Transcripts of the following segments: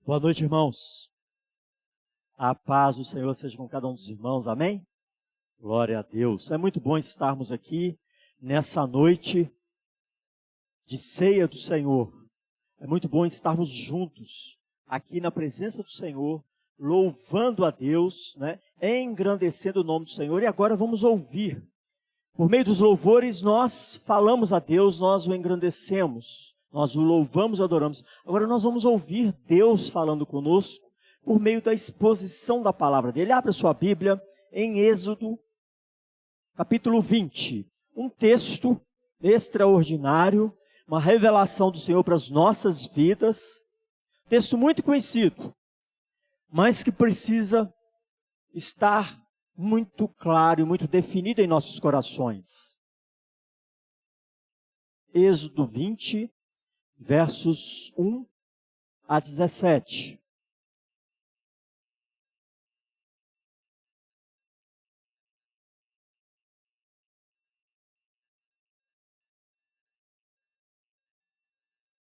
Boa noite, irmãos. A paz do Senhor seja com cada um dos irmãos, amém? Glória a Deus. É muito bom estarmos aqui nessa noite de ceia do Senhor. É muito bom estarmos juntos aqui na presença do Senhor, louvando a Deus, né? Engrandecendo o nome do Senhor. E agora vamos ouvir. Por meio dos louvores, nós falamos a Deus, nós o engrandecemos. Nós o louvamos e adoramos. Agora nós vamos ouvir Deus falando conosco por meio da exposição da palavra dele. Abra sua Bíblia em Êxodo, capítulo 20. Um texto extraordinário, uma revelação do Senhor para as nossas vidas. Texto muito conhecido, mas que precisa estar muito claro e muito definido em nossos corações. Êxodo 20, versos 1 a 17.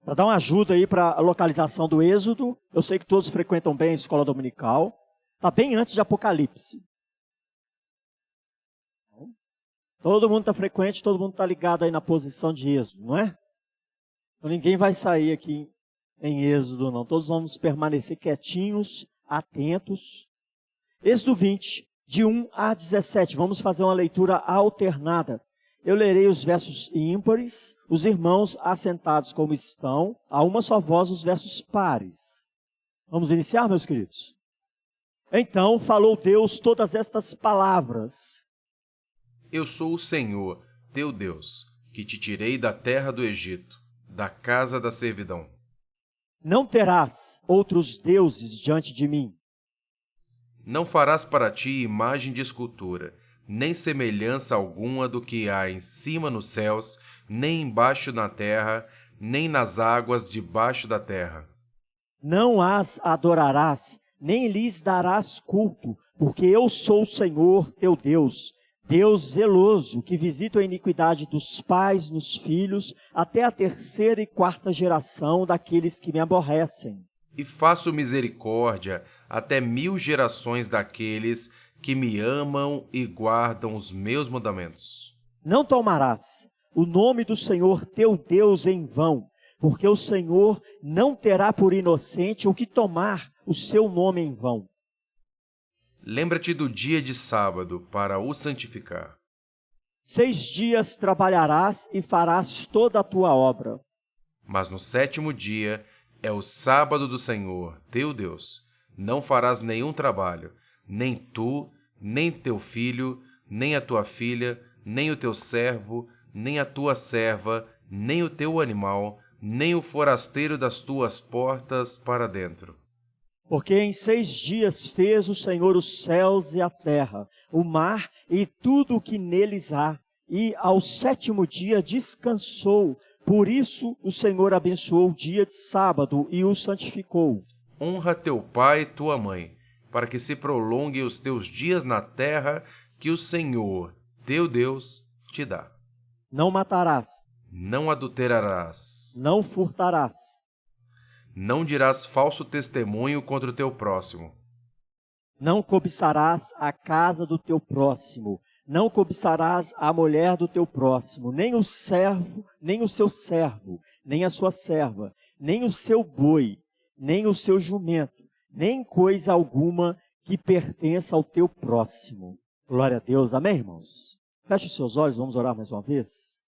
Para dar uma ajuda aí para a localização do Êxodo, eu sei que todos frequentam bem a escola dominical, está bem antes de Apocalipse. Todo mundo está frequente, todo mundo está ligado aí na posição de Êxodo, não é? Então ninguém vai sair aqui em Êxodo, não. Todos vamos permanecer quietinhos, atentos. Êxodo 20, de 1 a 17. Vamos fazer uma leitura alternada. Eu lerei os versos ímpares, os irmãos assentados como estão, a uma só voz os versos pares. Vamos iniciar, meus queridos? Então falou Deus todas estas palavras. Eu sou o Senhor, teu Deus, que te tirei da terra do Egito, da casa da servidão. Não terás outros deuses diante de mim. Não farás para ti imagem de escultura, nem semelhança alguma do que há em cima nos céus, nem embaixo na terra, nem nas águas debaixo da terra. Não as adorarás, nem lhes darás culto, porque eu sou o Senhor teu Deus, Deus zeloso, que visita a iniquidade dos pais nos filhos, até a terceira e quarta geração daqueles que me aborrecem. E faço misericórdia até 1000 gerações daqueles que me amam e guardam os meus mandamentos. Não tomarás o nome do Senhor teu Deus em vão, porque o Senhor não terá por inocente o que tomar o seu nome em vão. Lembra-te do dia de sábado para o santificar. 6 dias trabalharás e farás toda a tua obra. Mas no 7º dia é o sábado do Senhor, teu Deus. Não farás nenhum trabalho, nem tu, nem teu filho, nem a tua filha, nem o teu servo, nem a tua serva, nem o teu animal, nem o forasteiro das tuas portas para dentro. Porque em 6 dias fez o Senhor os céus e a terra, o mar e tudo o que neles há, e ao 7º dia descansou. Por isso o Senhor abençoou o dia de sábado e o santificou. Honra teu pai e tua mãe, para que se prolonguem os teus dias na terra que o Senhor, teu Deus, te dá. Não matarás. Não adulterarás. Não furtarás. Não dirás falso testemunho contra o teu próximo. Não cobiçarás a casa do teu próximo. Não cobiçarás a mulher do teu próximo, nem o servo, nem o seu servo, nem a sua serva, nem o seu boi, nem o seu jumento, nem coisa alguma que pertença ao teu próximo. Glória a Deus, amém, irmãos? Feche os seus olhos, vamos orar mais uma vez.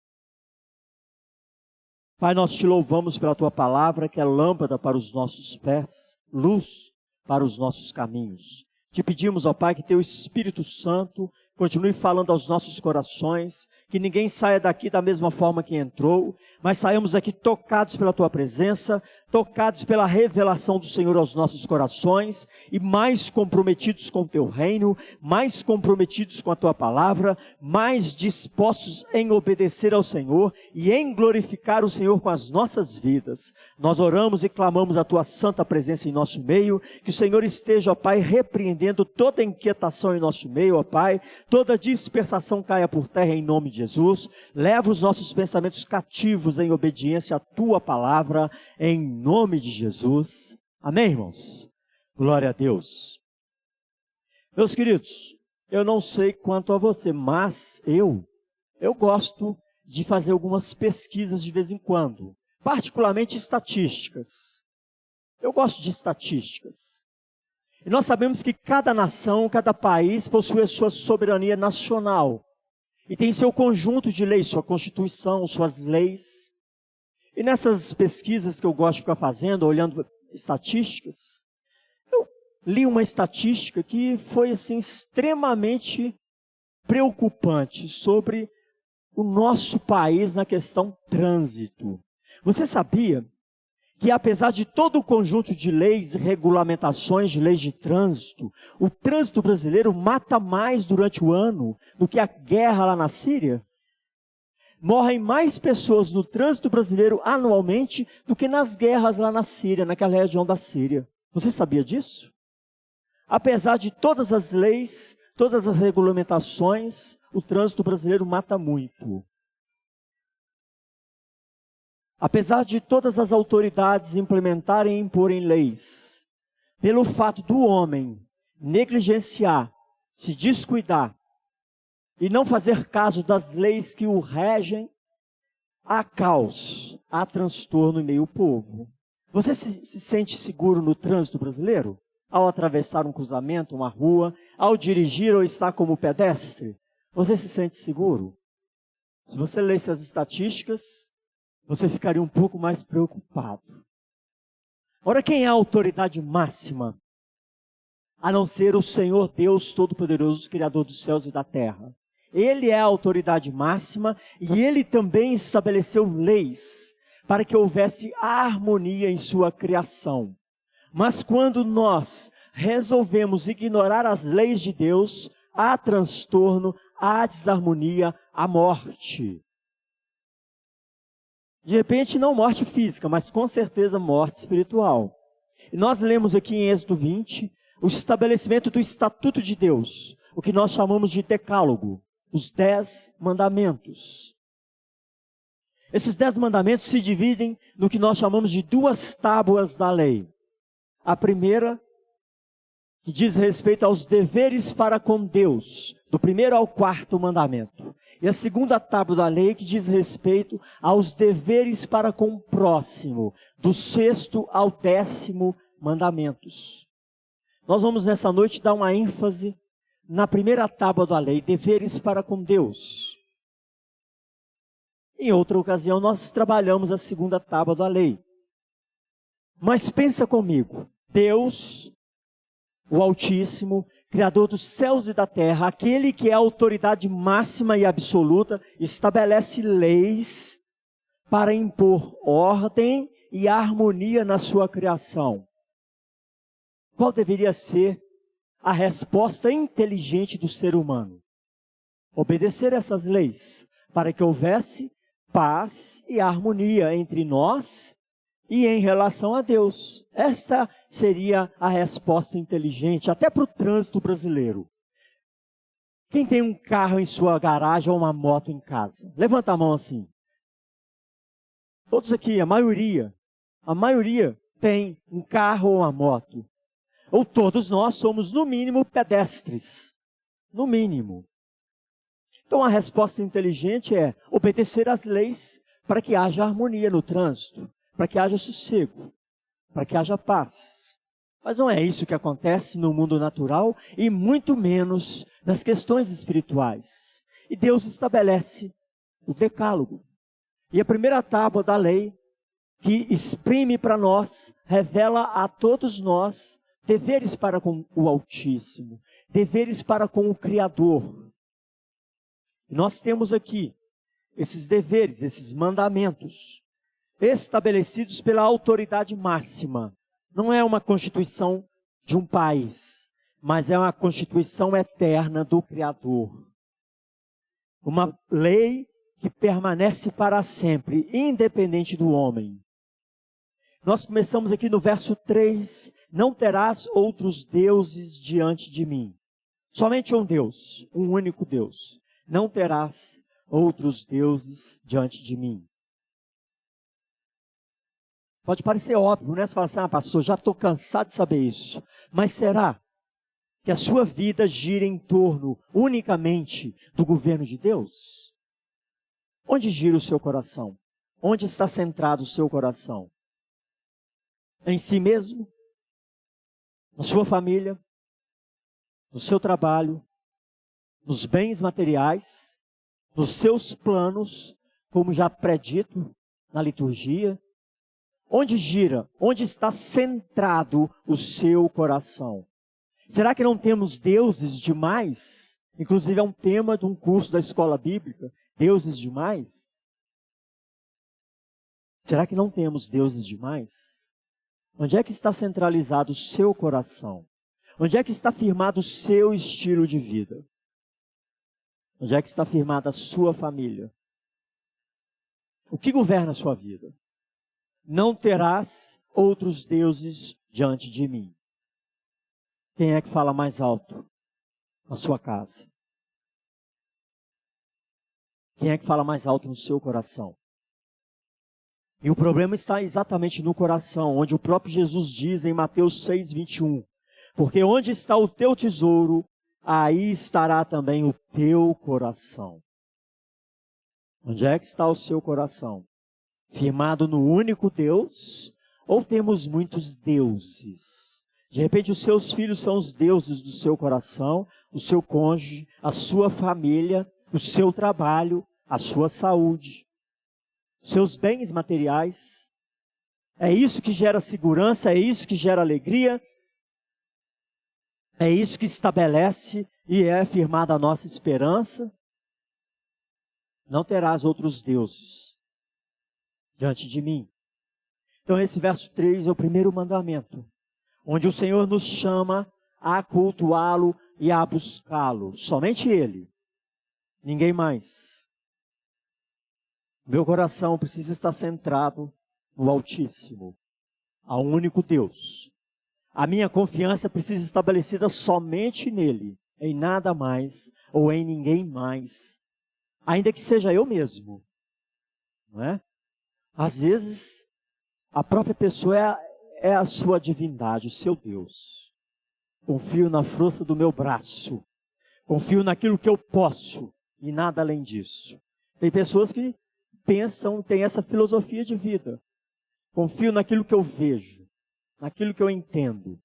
Pai, nós te louvamos pela tua palavra, que é lâmpada para os nossos pés, luz para os nossos caminhos. Te pedimos, ó Pai, que teu Espírito Santo continue falando aos nossos corações, que ninguém saia daqui da mesma forma que entrou, mas saímos daqui tocados pela tua presença, tocados pela revelação do Senhor aos nossos corações e mais comprometidos com o teu reino, mais comprometidos com a tua palavra, mais dispostos em obedecer ao Senhor e em glorificar o Senhor com as nossas vidas. Nós oramos e clamamos a tua santa presença em nosso meio, que o Senhor esteja, ó Pai, repreendendo toda inquietação em nosso meio, ó Pai, toda dispersação caia por terra em nome de Jesus. Leva os nossos pensamentos cativos em obediência à tua palavra, em nome de Jesus. Amém, irmãos? Glória a Deus. Meus queridos, eu não sei quanto a você, mas eu gosto de fazer algumas pesquisas de vez em quando, particularmente estatísticas. Eu gosto de estatísticas. E nós sabemos que cada nação, cada país possui a sua soberania nacional e tem seu conjunto de leis, sua constituição, suas leis. E nessas pesquisas que eu gosto de ficar fazendo, olhando estatísticas, eu li uma estatística que foi assim extremamente preocupante sobre o nosso país na questão trânsito. Você sabia que apesar de todo o conjunto de leis e regulamentações de leis de trânsito, o trânsito brasileiro mata mais durante o ano do que a guerra lá na Síria? Morrem mais pessoas no trânsito brasileiro anualmente do que nas guerras lá na Síria, naquela região da Síria. Você sabia disso? Apesar de todas as leis, todas as regulamentações, o trânsito brasileiro mata muito. Apesar de todas as autoridades implementarem e imporem leis, pelo fato do homem negligenciar, se descuidar e não fazer caso das leis que o regem, há caos, há transtorno em meio ao povo. Você se sente seguro no trânsito brasileiro? Ao atravessar um cruzamento, uma rua, ao dirigir ou estar como pedestre? Você se sente seguro? Se você lesse as estatísticas, você ficaria um pouco mais preocupado. Ora, quem é a autoridade máxima? A não ser o Senhor Deus Todo-Poderoso, Criador dos céus e da terra. Ele é a autoridade máxima e Ele também estabeleceu leis para que houvesse harmonia em sua criação. Mas quando nós resolvemos ignorar as leis de Deus, há transtorno, há desarmonia, há morte. De repente, não morte física, mas com certeza morte espiritual. E nós lemos aqui em Êxodo 20, o estabelecimento do Estatuto de Deus, o que nós chamamos de Decálogo, os 10 mandamentos. Esses 10 mandamentos se dividem no que nós chamamos de 2 tábuas da lei. A primeira, que diz respeito aos deveres para com Deus, do 1º ao 4º mandamento. E a segunda tábua da lei que diz respeito aos deveres para com o próximo, do 6º ao 10º mandamentos. Nós vamos nessa noite dar uma ênfase na primeira tábua da lei, deveres para com Deus. Em outra ocasião nós trabalhamos a segunda tábua da lei. Mas pensa comigo, Deus, o Altíssimo, Criador dos céus e da terra, aquele que é a autoridade máxima e absoluta, estabelece leis para impor ordem e harmonia na sua criação. Qual deveria ser a resposta inteligente do ser humano? Obedecer essas leis, para que houvesse paz e harmonia entre nós e em relação a Deus. Esta seria a resposta inteligente, até para o trânsito brasileiro. Quem tem um carro em sua garagem ou uma moto em casa? Levanta a mão assim. Todos aqui, a maioria tem um carro ou uma moto. Ou todos nós somos, no mínimo, pedestres. No mínimo. Então a resposta inteligente é obedecer às leis para que haja harmonia no trânsito, para que haja sossego, para que haja paz. Mas não é isso que acontece no mundo natural e muito menos nas questões espirituais. E Deus estabelece o decálogo. E a primeira tábua da lei, que exprime para nós, revela a todos nós deveres para com o Altíssimo, deveres para com o Criador. E nós temos aqui esses deveres, esses mandamentos, estabelecidos pela autoridade máxima. Não é uma constituição de um país, mas é uma constituição eterna do Criador. Uma lei que permanece para sempre, independente do homem. Nós começamos aqui no verso 3, não terás outros deuses diante de mim. Somente um Deus, um único Deus. Não terás outros deuses diante de mim. Pode parecer óbvio, né? Você fala assim, pastor, já estou cansado de saber isso. Mas será que a sua vida gira em torno unicamente do governo de Deus? Onde gira o seu coração? Onde está centrado o seu coração? Em si mesmo? Na sua família? No seu trabalho? Nos bens materiais? Nos seus planos, como já predito na liturgia? Onde gira? Onde está centrado o seu coração? Será que não temos deuses demais? Inclusive é um tema de um curso da escola bíblica. Deuses demais? Será que não temos deuses demais? Onde é que está centralizado o seu coração? Onde é que está firmado o seu estilo de vida? Onde é que está firmada a sua família? O que governa a sua vida? Não terás outros deuses diante de mim. Quem é que fala mais alto na sua casa? Quem é que fala mais alto no seu coração? E o problema está exatamente no coração, onde o próprio Jesus diz em Mateus 6:21, porque onde está o teu tesouro, aí estará também o teu coração. Onde é que está o seu coração? Firmado no único Deus? Ou temos muitos deuses? De repente os seus filhos são os deuses do seu coração, o seu cônjuge, a sua família, o seu trabalho, a sua saúde, seus bens materiais. É isso que gera segurança, é isso que gera alegria, é isso que estabelece e é firmada a nossa esperança. Não terás outros deuses diante de mim. Então esse verso 3 é o primeiro mandamento, onde o Senhor nos chama a cultuá-lo e a buscá-lo. Somente Ele, ninguém mais. Meu coração precisa estar centrado no Altíssimo, ao único Deus. A minha confiança precisa estar estabelecida somente nele, em nada mais ou em ninguém mais, ainda que seja eu mesmo, não é? Às vezes, a própria pessoa é a sua divindade, o seu Deus. Confio na força do meu braço. Confio naquilo que eu posso e nada além disso. Tem pessoas que pensam, têm essa filosofia de vida. Confio naquilo que eu vejo, naquilo que eu entendo.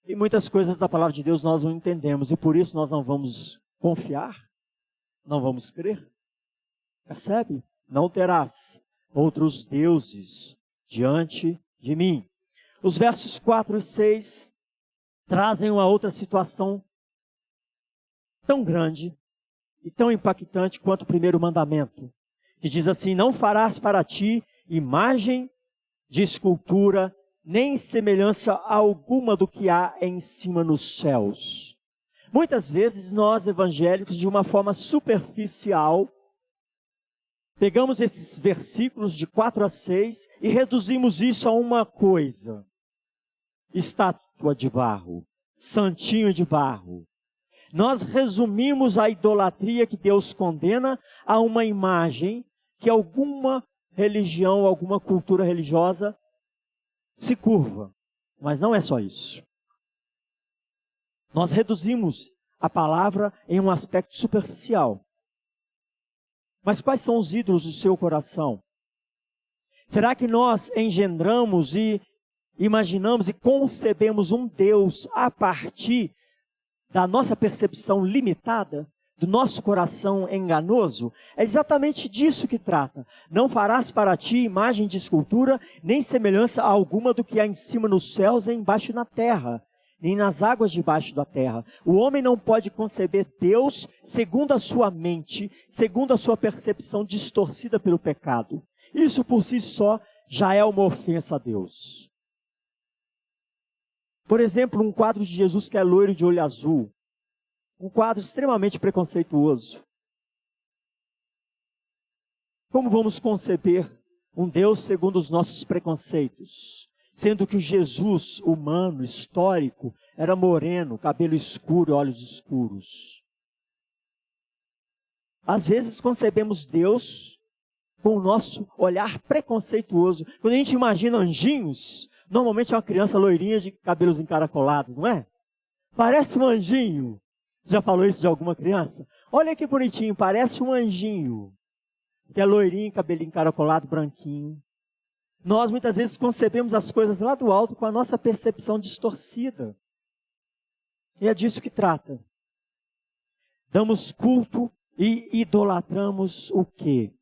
E muitas coisas da palavra de Deus nós não entendemos e por isso nós não vamos confiar, não vamos crer. Percebe? Não terás outros deuses diante de mim. Os versos 4 e 6 trazem uma outra situação tão grande e tão impactante quanto o primeiro mandamento, que diz assim: não farás para ti imagem de escultura, nem semelhança alguma do que há em cima nos céus. Muitas vezes nós evangélicos, de uma forma superficial, pegamos esses versículos de 4 a 6 e reduzimos isso a uma coisa: estátua de barro, santinho de barro. Nós resumimos a idolatria que Deus condena a uma imagem que alguma religião, alguma cultura religiosa se curva. Mas não é só isso. Nós reduzimos a palavra em um aspecto superficial. Mas quais são os ídolos do seu coração? Será que nós engendramos e imaginamos e concebemos um Deus a partir da nossa percepção limitada, do nosso coração enganoso? É exatamente disso que trata. Não farás para ti imagem de escultura, nem semelhança alguma do que há em cima nos céus e embaixo na terra, nem nas águas debaixo da terra. O homem não pode conceber Deus segundo a sua mente, segundo a sua percepção distorcida pelo pecado. Isso por si só já é uma ofensa a Deus. Por exemplo, um quadro de Jesus que é loiro de olho azul. Um quadro extremamente preconceituoso. Como vamos conceber um Deus segundo os nossos preconceitos? Sendo que o Jesus humano, histórico, era moreno, cabelo escuro, olhos escuros. Às vezes concebemos Deus com o nosso olhar preconceituoso. Quando a gente imagina anjinhos, normalmente é uma criança loirinha de cabelos encaracolados, não é? Parece um anjinho. Já falou isso de alguma criança? Olha que bonitinho, parece um anjinho. Que é loirinho, cabelinho encaracolado, branquinho. Nós muitas vezes concebemos as coisas lá do alto com a nossa percepção distorcida. E é disso que trata. Damos culto e idolatramos o quê?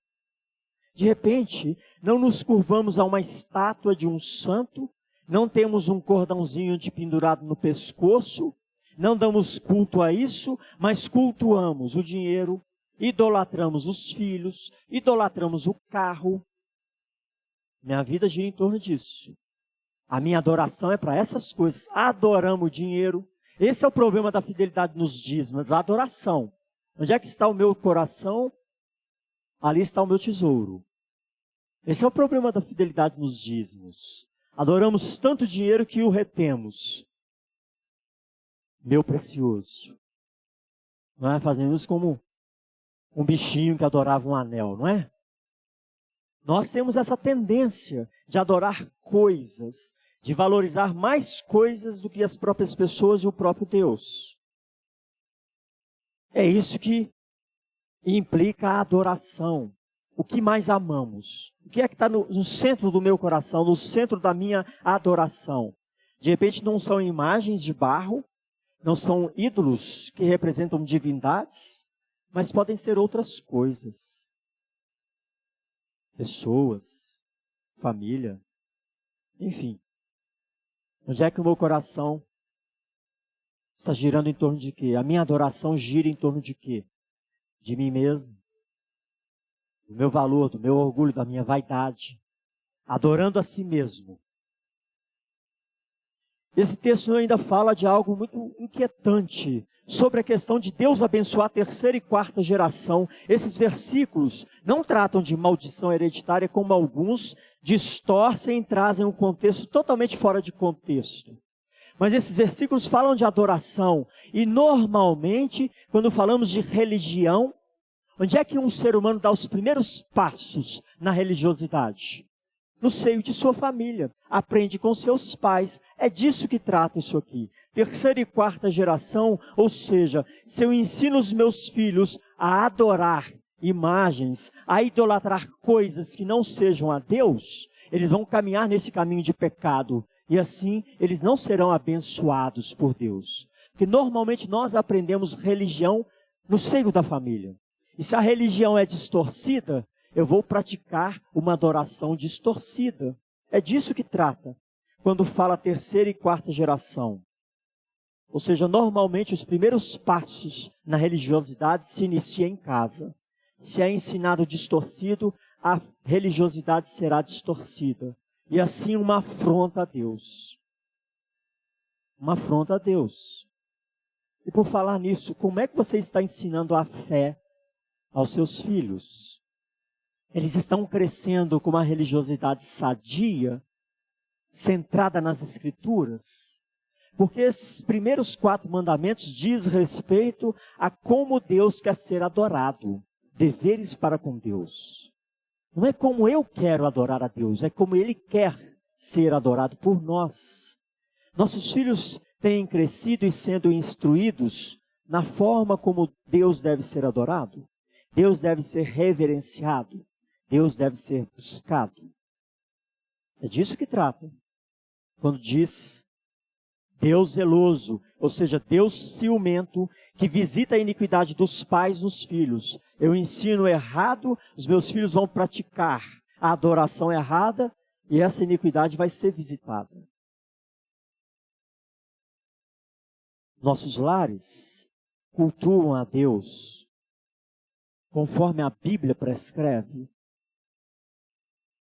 De repente, não nos curvamos a uma estátua de um santo, não temos um cordãozinho de pendurado no pescoço, não damos culto a isso, mas cultuamos o dinheiro, idolatramos os filhos, idolatramos o carro. Minha vida gira em torno disso. A minha adoração é para essas coisas. Adoramos o dinheiro. Esse é o problema da fidelidade nos dízimos, a adoração. Onde é que está o meu coração? Ali está o meu tesouro. Esse é o problema da fidelidade nos dízimos. Adoramos tanto dinheiro que o retemos. Meu precioso. Não é? Fazemos como um bichinho que adorava um anel, não é? Nós temos essa tendência de adorar coisas, de valorizar mais coisas do que as próprias pessoas e o próprio Deus. É isso que implica a adoração. O que mais amamos? O que é que está no centro do meu coração, no centro da minha adoração? De repente não são imagens de barro, não são ídolos que representam divindades, mas podem ser outras coisas. Pessoas, família, enfim. Onde é que o meu coração está girando em torno de quê? A minha adoração gira em torno de quê? De mim mesmo, do meu valor, do meu orgulho, da minha vaidade. Adorando a si mesmo. Esse texto ainda fala de algo muito inquietante sobre a questão de Deus abençoar a terceira e quarta geração. Esses versículos não tratam de maldição hereditária como alguns distorcem e trazem um contexto totalmente fora de contexto. Mas esses versículos falam de adoração. E normalmente, quando falamos de religião, onde é que um ser humano dá os primeiros passos na religiosidade? No seio de sua família. Aprende com seus pais. É disso que trata isso aqui. Terceira e quarta geração, ou seja, se eu ensino os meus filhos a adorar imagens, a idolatrar coisas que não sejam a Deus, eles vão caminhar nesse caminho de pecado. E assim, eles não serão abençoados por Deus. Porque normalmente nós aprendemos religião no seio da família. E se a religião é distorcida, eu vou praticar uma adoração distorcida. É disso que trata, quando fala terceira e quarta geração. Ou seja, normalmente os primeiros passos na religiosidade se inicia em casa. Se é ensinado distorcido, a religiosidade será distorcida. E assim uma afronta a Deus. Uma afronta a Deus. E por falar nisso, como é que você está ensinando a fé aos seus filhos? Eles estão crescendo com uma religiosidade sadia, centrada nas Escrituras? Porque esses primeiros 4 mandamentos diz respeito a como Deus quer ser adorado. Deveres para com Deus. Não é como eu quero adorar a Deus, é como Ele quer ser adorado por nós. Nossos filhos têm crescido e sendo instruídos na forma como Deus deve ser adorado. Deus deve ser reverenciado. Deus deve ser buscado. É disso que trata. Quando diz Deus zeloso, ou seja, Deus ciumento, que visita a iniquidade dos pais nos filhos. Eu ensino errado, os meus filhos vão praticar a adoração errada e essa iniquidade vai ser visitada. Nossos lares cultuam a Deus conforme a Bíblia prescreve.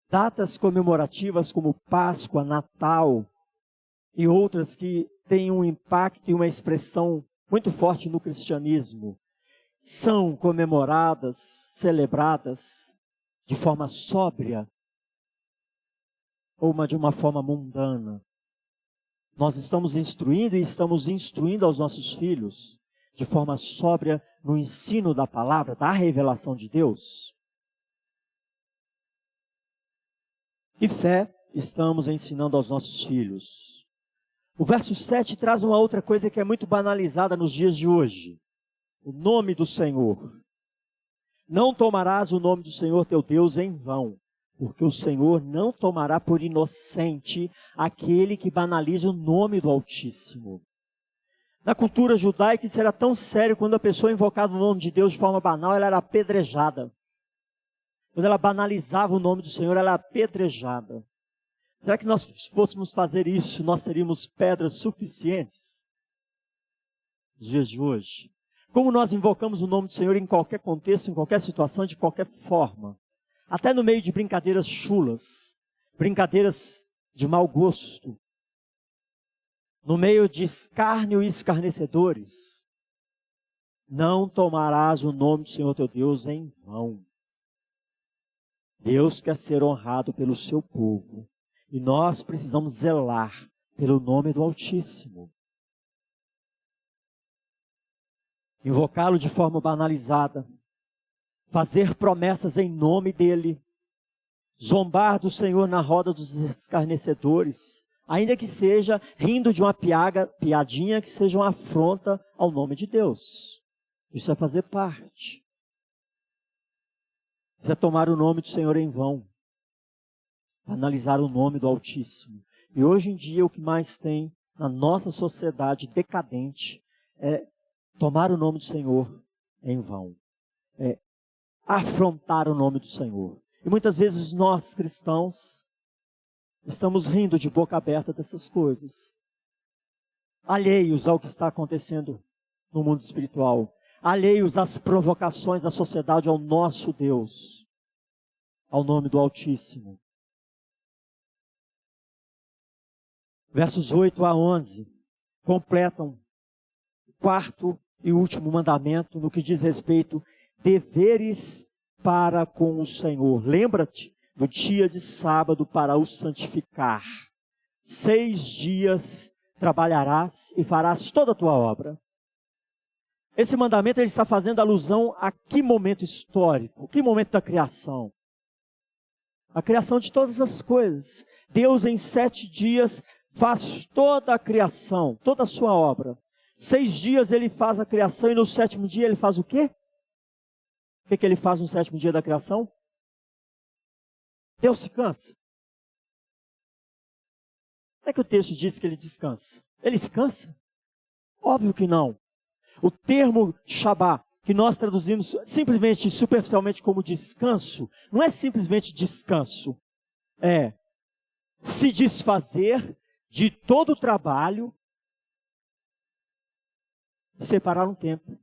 Datas comemorativas como Páscoa, Natal e outras que têm um impacto e uma expressão muito forte no cristianismo, são comemoradas, celebradas de forma sóbria ou de uma forma mundana. Nós estamos instruindo e estamos instruindo aos nossos filhos de forma sóbria no ensino da palavra, da revelação de Deus. Que fé estamos ensinando aos nossos filhos? O verso 7 traz uma outra coisa que é muito banalizada nos dias de hoje. O nome do Senhor. Não tomarás o nome do Senhor teu Deus em vão, porque o Senhor não tomará por inocente aquele que banaliza o nome do Altíssimo. Na cultura judaica isso era tão sério, quando a pessoa invocava o nome de Deus de forma banal, ela era apedrejada. Quando ela banalizava o nome do Senhor, ela era apedrejada. Será que nós fôssemos fazer isso, nós teríamos pedras suficientes? Nos dias de hoje. Como nós invocamos o nome do Senhor em qualquer contexto, em qualquer situação, de qualquer forma. Até no meio de brincadeiras chulas, brincadeiras de mau gosto. No meio de escárnio e escarnecedores. Não tomarás o nome do Senhor teu Deus em vão. Deus quer ser honrado pelo seu povo. E nós precisamos zelar pelo nome do Altíssimo. Invocá-lo de forma banalizada. Fazer promessas em nome dele. Zombar do Senhor na roda dos escarnecedores. Ainda que seja rindo de uma piadinha, que seja uma afronta ao nome de Deus. Isso é fazer parte. Isso é tomar o nome do Senhor em vão. Analisar o nome do Altíssimo. E hoje em dia o que mais tem na nossa sociedade decadente é tomar o nome do Senhor em vão. É afrontar o nome do Senhor. E muitas vezes nós, cristãos, estamos rindo de boca aberta dessas coisas. Alheios ao que está acontecendo no mundo espiritual. Alheios às provocações da sociedade ao nosso Deus. Ao nome do Altíssimo. Versos 8 a 11 completam o quarto e último mandamento no que diz respeito deveres para com o Senhor. Lembra-te do dia de sábado para o santificar. 6 dias trabalharás e farás toda a tua obra. Esse mandamento ele está fazendo alusão a que momento histórico? Que momento da criação? A criação de todas as coisas. Deus em 7 dias faz toda a criação, toda a sua obra. 6 dias ele faz a criação e no 7º dia ele faz o quê? O que ele faz no 7º dia da criação? Deus se cansa. Não é que o texto diz que ele descansa. Ele se cansa? Óbvio que não. O termo Shabá, que nós traduzimos simplesmente, superficialmente como descanso, não é simplesmente descanso. É se desfazer de todo o trabalho, separar um tempo.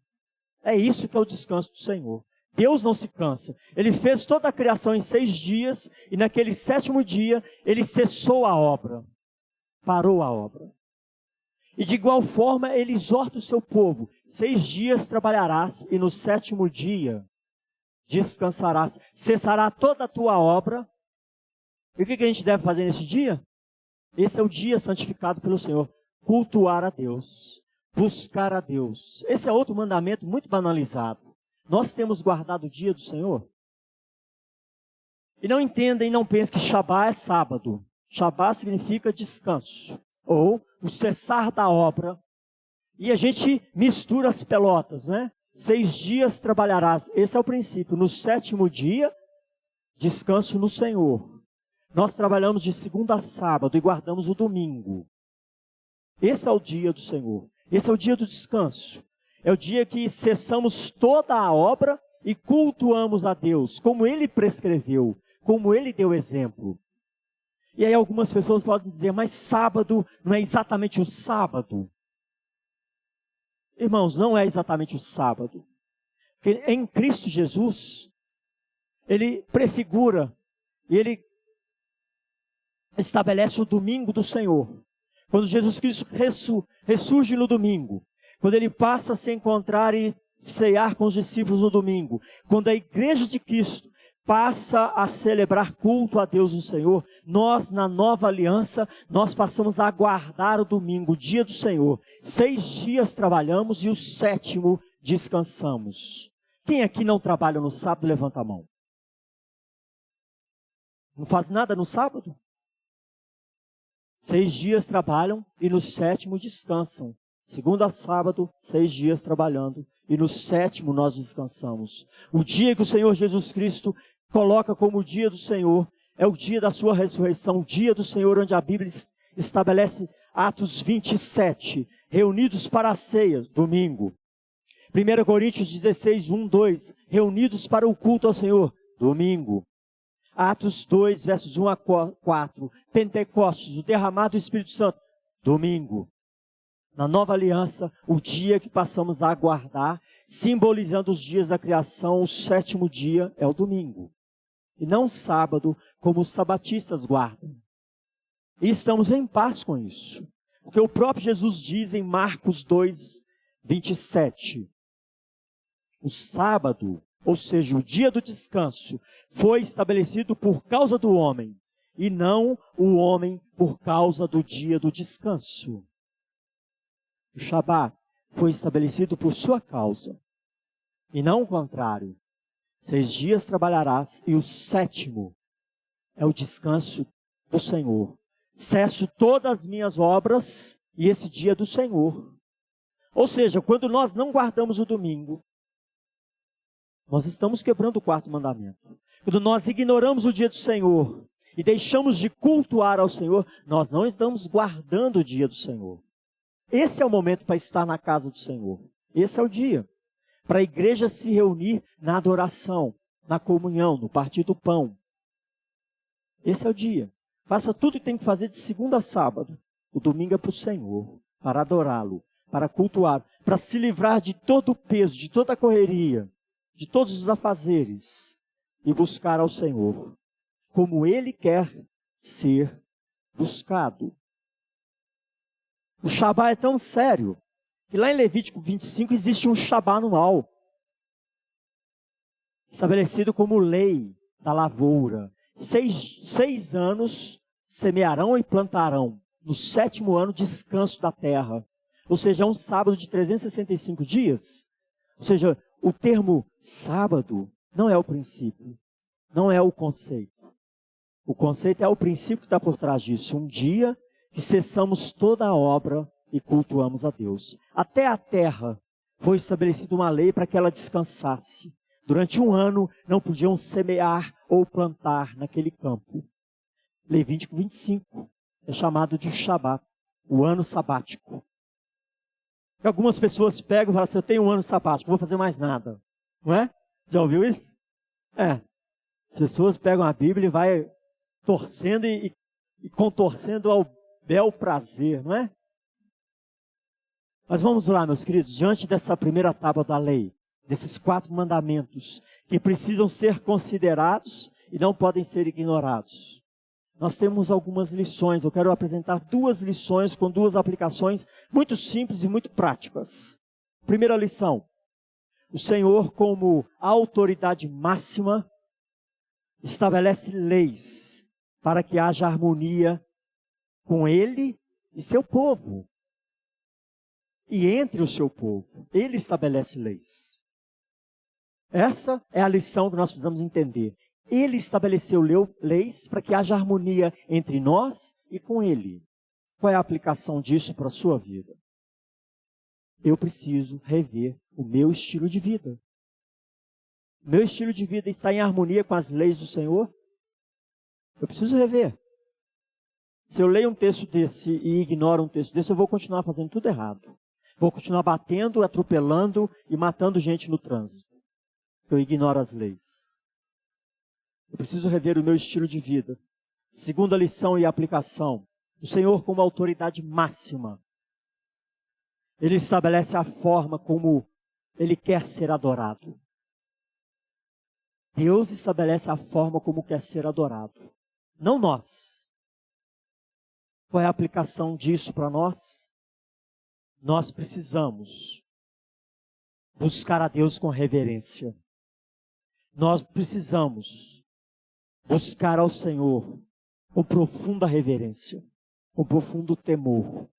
É isso que é o descanso do Senhor. Deus não se cansa. Ele fez toda a criação em 6 dias e naquele 7º dia ele cessou a obra. Parou a obra. E de igual forma ele exorta o seu povo. 6 dias trabalharás e no 7º dia descansarás. Cessará toda a tua obra. E o que a gente deve fazer nesse dia? Esse é o dia santificado pelo Senhor. Cultuar a Deus. Buscar a Deus. Esse é outro mandamento muito banalizado. Nós temos guardado o dia do Senhor? E não entendem, não pensem que Shabá é sábado. Shabá significa descanso. Ou o cessar da obra. E a gente mistura as pelotas, né? 6 dias trabalharás. Esse é o princípio. No 7º dia, descanso no Senhor. Nós trabalhamos de segunda a sábado e guardamos o domingo. Esse é o dia do Senhor. Esse é o dia do descanso. É o dia que cessamos toda a obra e cultuamos a Deus, como Ele prescreveu, como Ele deu exemplo. E aí algumas pessoas podem dizer, mas sábado não é exatamente o sábado? Irmãos, não é exatamente o sábado. Porque em Cristo Jesus, Ele prefigura e Ele estabelece o domingo do Senhor. Quando Jesus Cristo ressurge no domingo, quando Ele passa a se encontrar e cear com os discípulos no domingo, quando a igreja de Cristo passa a celebrar culto a Deus no Senhor, nós na nova aliança, nós passamos a aguardar o domingo, o dia do Senhor. 6 dias trabalhamos e o 7º descansamos. Quem aqui não trabalha no sábado, levanta a mão. Não faz nada no sábado? 6 dias trabalham e no 7º descansam. Segunda a sábado, 6 dias trabalhando e no 7º nós descansamos. O dia que o Senhor Jesus Cristo coloca como o dia do Senhor é o dia da sua ressurreição, o dia do Senhor, onde a Bíblia estabelece Atos 27, reunidos para a ceia, domingo. 1 Coríntios 16, 1, 2, reunidos para o culto ao Senhor, domingo. Atos 2, versos 1 a 4, Pentecostes, o derramado do Espírito Santo, domingo. Na nova aliança, o dia que passamos a aguardar, simbolizando os dias da criação, o 7º dia é o domingo. E não o sábado, como os sabatistas guardam. E estamos em paz com isso. Porque o próprio Jesus diz em Marcos 2, 27, o sábado, ou seja, o dia do descanso, foi estabelecido por causa do homem, e não o homem por causa do dia do descanso. O Shabat foi estabelecido por sua causa, e não o contrário. 6 dias trabalharás, e o 7º é o descanso do Senhor. Cesso todas as minhas obras, e esse dia é do Senhor. Ou seja, quando nós não guardamos o domingo, nós estamos quebrando o 4º mandamento. Quando nós ignoramos o dia do Senhor e deixamos de cultuar ao Senhor, nós não estamos guardando o dia do Senhor. Esse é o momento para estar na casa do Senhor. Esse é o dia. Para a igreja se reunir na adoração, na comunhão, no partir do pão. Esse é o dia. Faça tudo o que tem que fazer de segunda a sábado. O domingo é para o Senhor, para adorá-lo, para cultuar, para se livrar de todo o peso, de toda a correria, de todos os afazeres e buscar ao Senhor, como Ele quer ser buscado. O Shabat é tão sério que lá em Levítico 25 existe um Shabat anual, estabelecido como lei da lavoura. 6 anos semearão e plantarão. No 7º ano, descanso da terra. Ou seja, é um sábado de 365 dias. Ou seja, o termo sábado não é o princípio, não é o conceito. O conceito é o princípio que está por trás disso. Um dia que cessamos toda a obra e cultuamos a Deus. Até a terra foi estabelecida uma lei para que ela descansasse. Durante 1 ano não podiam semear ou plantar naquele campo. Levítico 25 é chamado de Shabat, o ano sabático. E algumas pessoas pegam e falam assim, eu tenho um ano sabático, não vou fazer mais nada. Não é? Já ouviu isso? É. As pessoas pegam a Bíblia e vai torcendo e contorcendo ao bel prazer, não é? Mas vamos lá, meus queridos, diante dessa primeira tábua da lei, desses 4 mandamentos que precisam ser considerados e não podem ser ignorados. Nós temos algumas lições. Eu quero apresentar 2 lições com 2 aplicações muito simples e muito práticas. Primeira lição. O Senhor, como autoridade máxima, estabelece leis para que haja harmonia com Ele e seu povo. E entre o seu povo. Ele estabelece leis. Essa é a lição que nós precisamos entender. Ele estabeleceu leis para que haja harmonia entre nós e com Ele. Qual é a aplicação disso para a sua vida? Eu preciso rever o meu estilo de vida. Meu estilo de vida está em harmonia com as leis do Senhor? Eu preciso rever. Se eu leio um texto desse e ignoro um texto desse, eu vou continuar fazendo tudo errado. Vou continuar batendo, atropelando e matando gente no trânsito. Eu ignoro as leis. Eu preciso rever o meu estilo de vida. Segunda lição e aplicação. O Senhor como autoridade máxima. Ele estabelece a forma como Ele quer ser adorado. Deus estabelece a forma como quer ser adorado. Não nós. Qual é a aplicação disso para nós? Nós precisamos buscar a Deus com reverência. Nós precisamos buscar ao Senhor com profunda reverência, com profundo temor.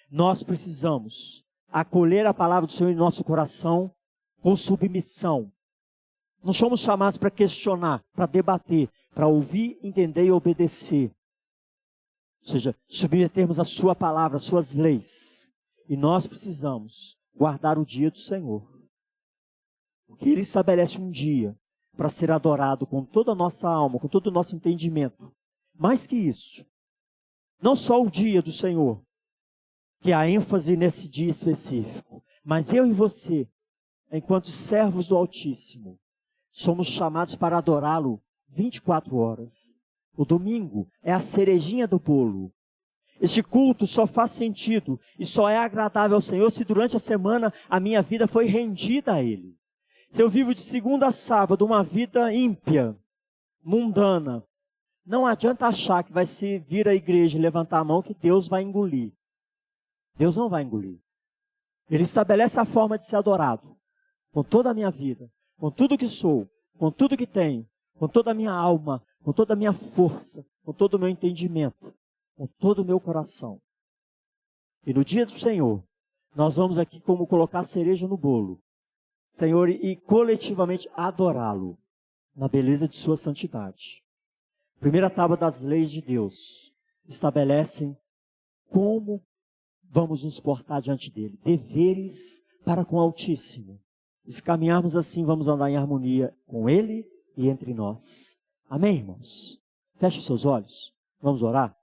Nós precisamos acolher a palavra do Senhor em nosso coração com submissão. Não somos chamados para questionar, para debater. para ouvir, entender e obedecer. Ou seja, submetermos a sua palavra, as suas leis. E nós precisamos guardar o dia do Senhor. Porque Ele estabelece um dia para ser adorado com toda a nossa alma, com todo o nosso entendimento. Mais que isso, não só o dia do Senhor, que há ênfase nesse dia específico, mas eu e você, enquanto servos do Altíssimo, somos chamados para adorá-lo 24 horas. O domingo é a cerejinha do bolo. Este culto só faz sentido e só é agradável ao Senhor se durante a semana a minha vida foi rendida a Ele. Se eu vivo de segunda a sábado uma vida ímpia, mundana, não adianta achar que vai se vir à igreja e levantar a mão que Deus vai engolir. Deus não vai engolir. Ele estabelece a forma de ser adorado, com toda a minha vida, com tudo que sou, com tudo que tenho, com toda a minha alma, com toda a minha força, com todo o meu entendimento, com todo o meu coração. E no dia do Senhor, nós vamos aqui como colocar a cereja no bolo, Senhor, e coletivamente adorá-lo na beleza de sua santidade. Primeira tábua das leis de Deus estabelecem como vamos nos portar diante dele. Deveres para com o Altíssimo. E se caminharmos assim, vamos andar em harmonia com ele e entre nós. Amém, irmãos? Feche os seus olhos. Vamos orar?